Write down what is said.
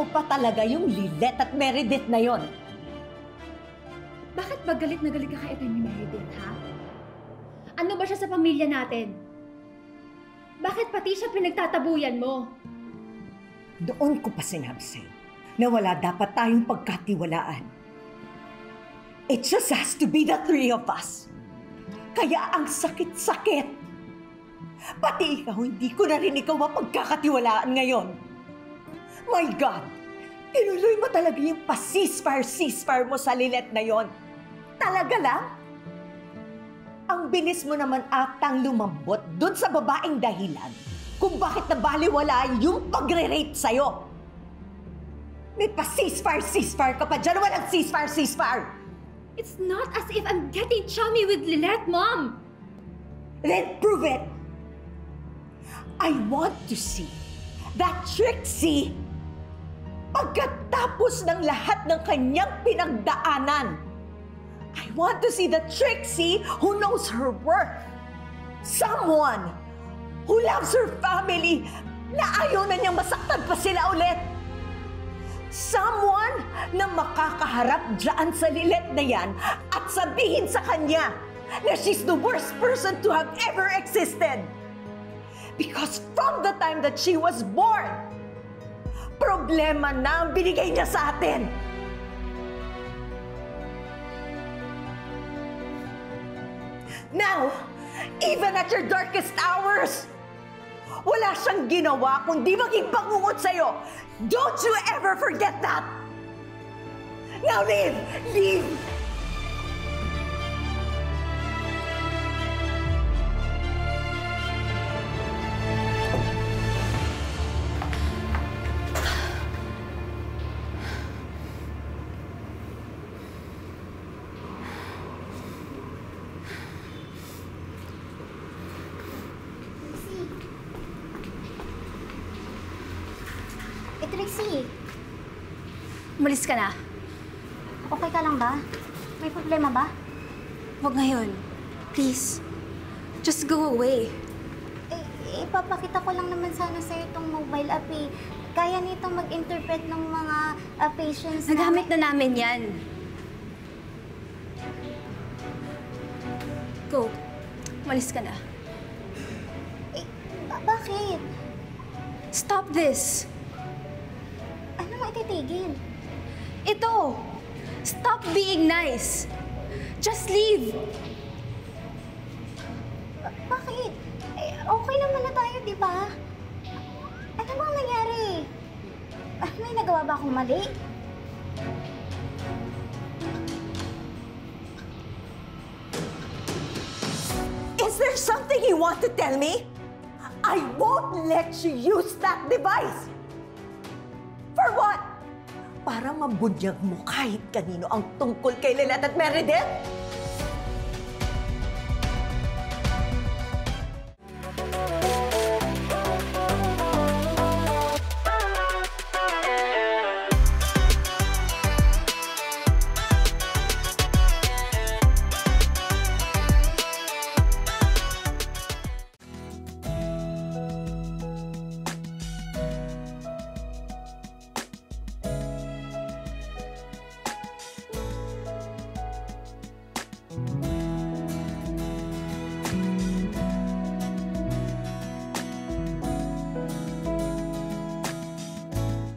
mo pa talaga yung Lilet at Meredith na yon. Bakit ba galit na galit ka kay Atty. Meredith, ha? Ano ba siya sa pamilya natin? Bakit pati siya pinagtatabuyan mo? Doon ko pa sinabi sa'yo na wala dapat tayong pagkatiwalaan. It just has to be the three of us. Kaya ang sakit-sakit. Pati ikaw, hindi ko na rin ikaw mapagkakatiwalaan ngayon. My God! Tinuloy mo talaga yung pa-ceasefire mo sa Lilet na yon. Talaga lang? Ang bilis mo naman atang lumambot dun sa babaeng dahilan kung bakit nabaliwala yung pagre-rape sa'yo. May pa-ceasefire ka pa dyan. Walang ceasefire. It's not as if I'm getting chummy with Lilet, Mom! Then prove it! I want to see that Trixie pagkatapos ng lahat ng kanyang pinagdaanan. I want to see the Trixie who knows her worth. Someone who loves her family na ayaw na niyang masaktan pa sila ulit. Someone na makakaharap dyan sa Lilet na yan at sabihin sa kanya na she's the worst person to have ever existed. Because from the time that she was born, problema na ang binigay niya sa atin. Now, even at your darkest hours, wala siyang ginawa kundi maging bangungot sa'yo. Don't you ever forget that! Now leave! Leave! Trixie, Umalis ka na. okay ka lang ba? May problema ba? Huwag ngayon. Please. Just go away. Ipapakita ko lang naman sana sa'yo itong mobile app eh. Kaya nitong mag-interpret ng mga patients na... Nagamit na namin yan. Go. Umalis ka na. Bakit? Stop this. Ano maititigil? Ito! Stop being nice! Just leave! Bakit? Okay naman na tayo, di ba? Ano bang nangyari? May nagawa ba akong mali? Is there something you want to tell me? I won't let you use that device! For what? Para mabunyag mo kahit kanino ang tungkol kay Lilet at Meredith?